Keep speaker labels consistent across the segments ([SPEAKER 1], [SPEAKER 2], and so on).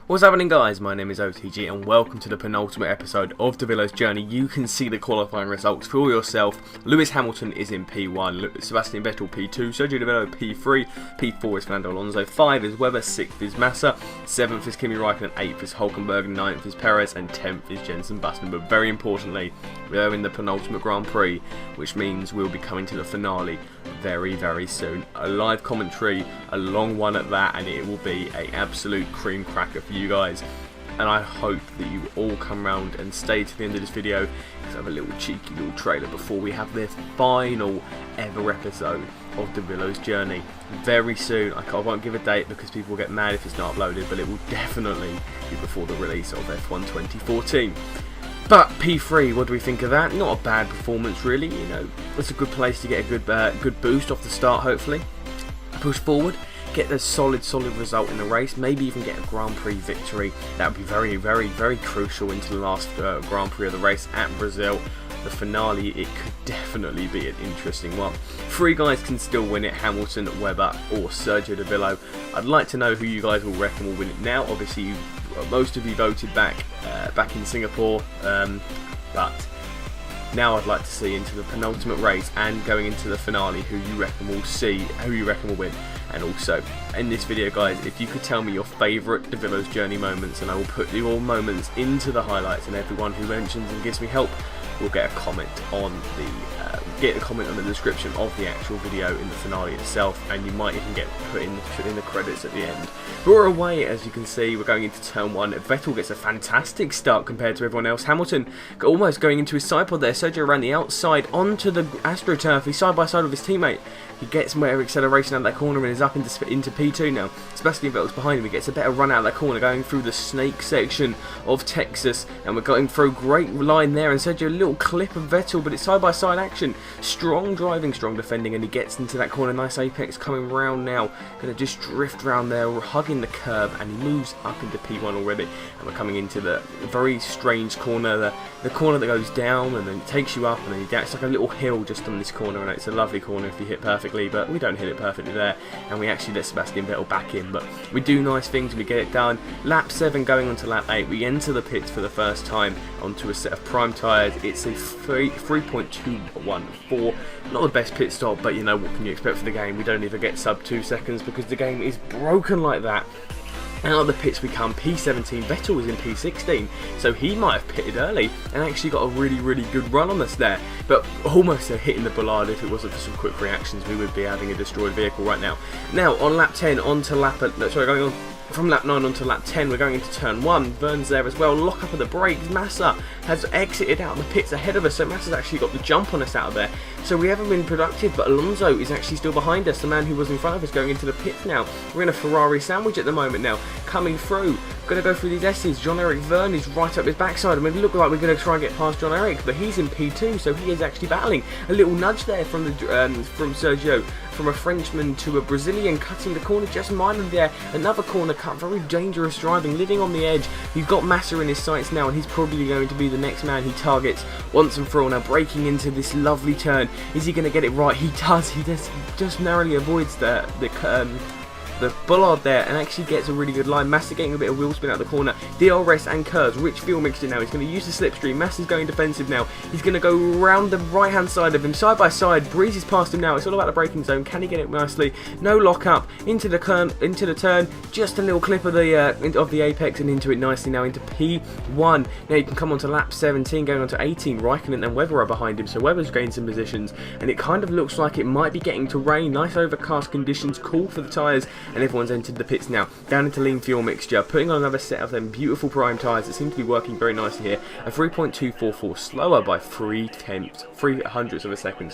[SPEAKER 1] What's happening, guys? My name is OTG and welcome to the penultimate episode of Davilo's journey. You can see the qualifying results for yourself. Lewis Hamilton is in P1, Sebastian Vettel P2, Sergio Davilo P3, P4 is Fernando Alonso, 5 is Webber, 6th is Massa, 7th is Kimi Raikkonen, 8th is Hülkenberg, 9th is Perez and 10th is Jenson Button. But very importantly, we're in the penultimate Grand Prix, which means we'll be coming to the finale very soon. A live commentary, a long one at that, and it will be an absolute cream cracker for you guys. And I hope that you all come round and stay to the end of this video, because I have a little cheeky little trailer before we have the final ever episode of Davilo's journey very soon. I won't give a date because people will get mad if it's not uploaded, but it will definitely be before the release of F1 2014. But P3, what do we think of that? Not a bad performance, really. You know, it's a good place to get a good boost off the start. Hopefully, push forward, get a solid result in the race. Maybe even get a Grand Prix victory. That would be very crucial into the last Grand Prix of the race at Brazil. The finale, it could definitely be an interesting one. 3 guys can still win it: Hamilton, Webber, or Sergio Davilo. I'd like to know who you guys will reckon will win it now. Obviously, most of you voted back in Singapore, but now I'd like to see into the penultimate race and going into the finale who you reckon will win. And also, in this video, guys, if you could tell me your favourite Davilo's journey moments, and I will put your moments into the highlights, and everyone who mentions and gives me help will get a comment on the description of the actual video in the finale itself, and you might even get put in the credits at the end. But we're away, as you can see. We're going into turn 1. Vettel gets a fantastic start compared to everyone else. Hamilton almost going into his side pod there. Sergio ran the outside onto the AstroTurf. He's side by side with his teammate. He gets more acceleration out of that corner and is up into P2 now. Sebastian Vettel's behind him. He gets a better run out of that corner, going through the snake section of Texas, and we're going through a great line there. And Sergio, a little clip of Vettel, but it's side by side action. Strong driving, strong defending, and he gets into that corner. Nice apex coming round now. Going to just drift round there, hugging the curb, and he moves up into P1 already. And we're coming into the very strange corner, the corner that goes down and then takes you up, and then it's like a little hill just on this corner, and it's a lovely corner if you hit perfectly, but we don't hit it perfectly there, and we actually let Sebastian Vettel back in, but we do nice things, we get it done. Lap 7 going on to lap 8, we enter the pits for the first time onto a set of prime tyres. It's a 3.214, not the best pit stop, but you know, what can you expect for the game? We don't even get sub 2 seconds because the game is broken like that. Out of the pits we come. P17, Vettel was in P16, so he might have pitted early and actually got a really good run on us there, but almost hitting the bollard. If it wasn't for some quick reactions, we would be having a destroyed vehicle right now. Now on lap 10 going on from lap 9 onto lap 10, we're going into turn 1. Vern's there as well, lock up of the brakes. Massa has exited out of the pits ahead of us, so Massa's actually got the jump on us out of there. So we haven't been productive, but Alonso is actually still behind us, the man who was in front of us going into the pits now. We're in a Ferrari sandwich at the moment now, coming through. Going to go through these S's. Jean-Eric Verne is right up his backside, and we look like we're going to try and get past Jean-Eric, but he's in P2, so he is actually battling. A little nudge there from Sergio, from a Frenchman to a Brazilian, cutting the corner just minded there. Another corner cut, very dangerous driving, living on the edge. He's got Massa in his sights now, and he's probably going to be the next man he targets once and for all. Now braking into this lovely turn. Is he going to get it right? He does. He just narrowly avoids the bollard there and actually gets a really good line. Massa getting a bit of wheel spin out the corner. DRS and curves, rich fuel mixture now. He's going to use the slipstream. Massa's going defensive now. He's going to go round the right hand side of him, side by side. Breezes past him now. It's all about the braking zone. Can he get it nicely? No lock up into the turn. Just a little clip of the apex and into it nicely now into P1. Now you can come on to lap 17, going on to 18. Raikkonen and Webber are behind him, so Webber's gained some positions, and it kind of looks like it might be getting to rain. Nice overcast conditions, cool for the tyres, and everyone's entered the pits now. Down into lean fuel mixture, putting on another set of them beautiful prime tyres that seem to be working very nicely here. A 3.244, slower by 0.03 of a second,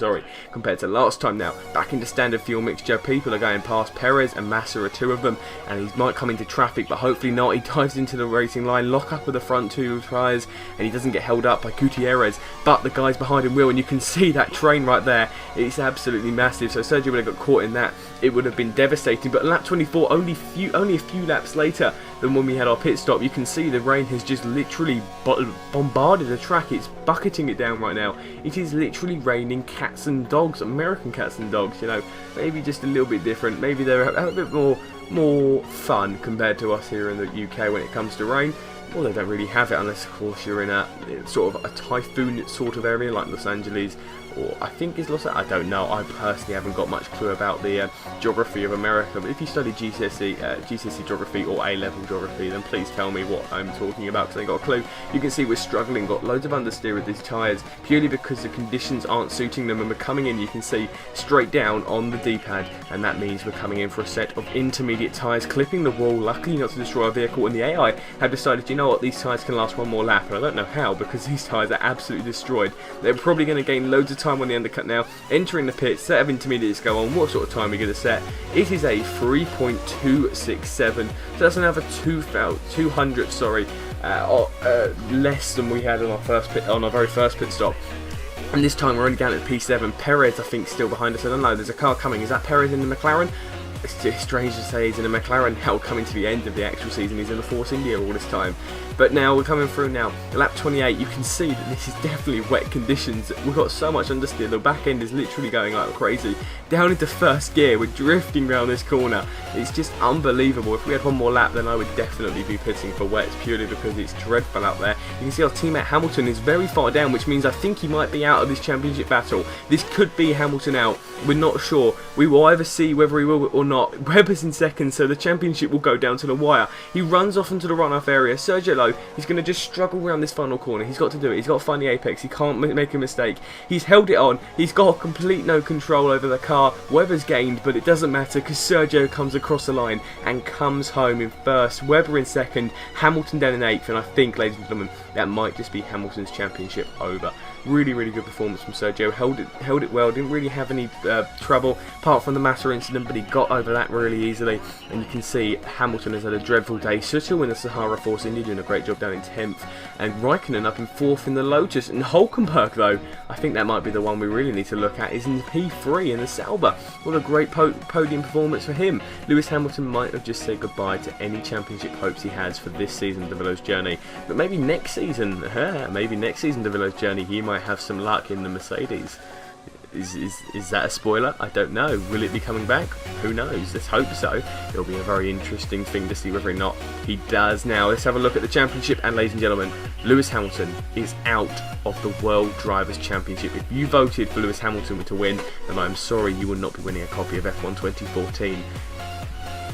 [SPEAKER 1] compared to last time now. Back into standard fuel mixture, people are going past. Perez and Massa are 2 of them, and he might come into traffic, but hopefully not. He dives into the racing line, lock up with the front 2 tyres, and he doesn't get held up by Gutierrez, but the guys behind him will, and you can see that train right there. It's absolutely massive, so Sergio would have got caught in that. It would have been devastating, but lap 24, only a few laps later than when we had our pit stop, you can see the rain has just literally bombarded the track. It's bucketing it down right now. It is literally raining cats and dogs, American cats and dogs, you know. Maybe just a little bit different. Maybe they're a bit more more fun compared to us here in the UK when it comes to rain. Well, they don't really have it unless, of course, you're in a sort of a typhoon sort of area like Los Angeles, or I think is Los Angeles. I don't know. I personally haven't got much clue about the geography of America. But if you study GCSE geography or A-level geography, then please tell me what I'm talking about, because I ain't got a clue. You can see we're struggling, got loads of understeer with these tyres, purely because the conditions aren't suiting them, and we're coming in, you can see, straight down on the D-pad, and that means we're coming in for a set of intermediate tyres, clipping the wall, luckily not to destroy our vehicle, and the AI have decided, you know what, these tyres can last one more lap, and I don't know how, because these tyres are absolutely destroyed. They're probably going to gain loads of time on the undercut now, entering the pit, set of intermediates go on. What sort of time are we going to set? It is a 3.267, so that's another 200, less than we had on our very first pit stop. And this time we're only down at P7. Perez, I think, still behind us. I don't know, there's a car coming. Is that Perez in the McLaren? It's just strange to say he's in a McLaren now, coming to the end of the actual season. He's in the Force India all this time. But now we're coming through now. Lap 28, you can see that this is definitely wet conditions. We've got so much understeer. The back end is literally going like crazy. Down into first gear, we're drifting around this corner. It's just unbelievable. If we had one more lap, then I would definitely be pitting for wets, purely because it's dreadful out there. You can see our teammate Hamilton is very far down, which means I think he might be out of this championship battle. This could be Hamilton out. We're not sure. We will either see whether he will or not. Webber's in second, so the championship will go down to the wire. He runs off into the runoff area. Sergio Lowe, he's going to just struggle around this final corner. He's got to do it. He's got to find the apex. He can't make a mistake. He's held it on. He's got complete no control over the car. Webber's gained, but it doesn't matter because Sergio comes across the line and comes home in first. Webber in second. Hamilton down in eighth, and I think, ladies and gentlemen, that might just be Hamilton's championship over. Really, really good performance from Sergio. Held it well. Didn't really have any trouble apart from the Massa incident, but he got over that really easily. And you can see Hamilton has had a dreadful day. Sutil in the Sahara Force India doing a great job down in 10th, and Raikkonen up in 4th in the Lotus. And Hulkenberg, though, I think that might be the one we really need to look at, is in P3 in the Sauber. What a great podium performance for him. Lewis Hamilton might have just said goodbye to any championship hopes he has for this season, Davilo's journey. But maybe next season, Davilo's journey, he might have some luck in the Mercedes. Is that a spoiler? I don't know. Will it be coming back? Who knows? Let's hope so. It'll be a very interesting thing to see whether or not he does. Now, let's have a look at the championship, and ladies and gentlemen, Lewis Hamilton is out of the World Drivers' Championship. If you voted for Lewis Hamilton to win, then I'm sorry, you will not be winning a copy of F1 2014.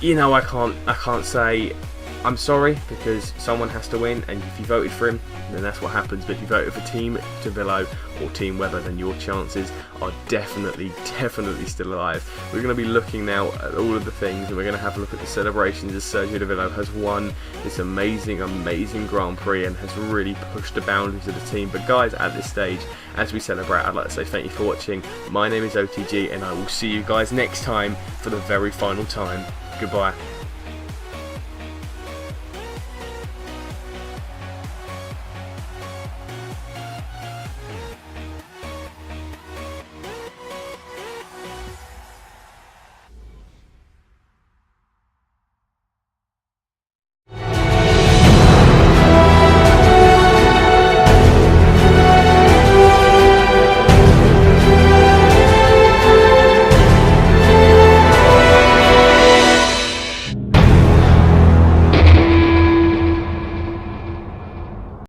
[SPEAKER 1] You know, I can't say I'm sorry, because someone has to win, and if you voted for him, then that's what happens. But if you voted for Team Davilo or Team Webber, then your chances are definitely still alive. We're going to be looking now at all of the things, and we're going to have a look at the celebrations as Sergio Davilo has won this amazing Grand Prix and has really pushed the boundaries of the team. But guys, at this stage, as we celebrate, I'd like to say thank you for watching. My name is OTG, and I will see you guys next time for the very final time. Goodbye.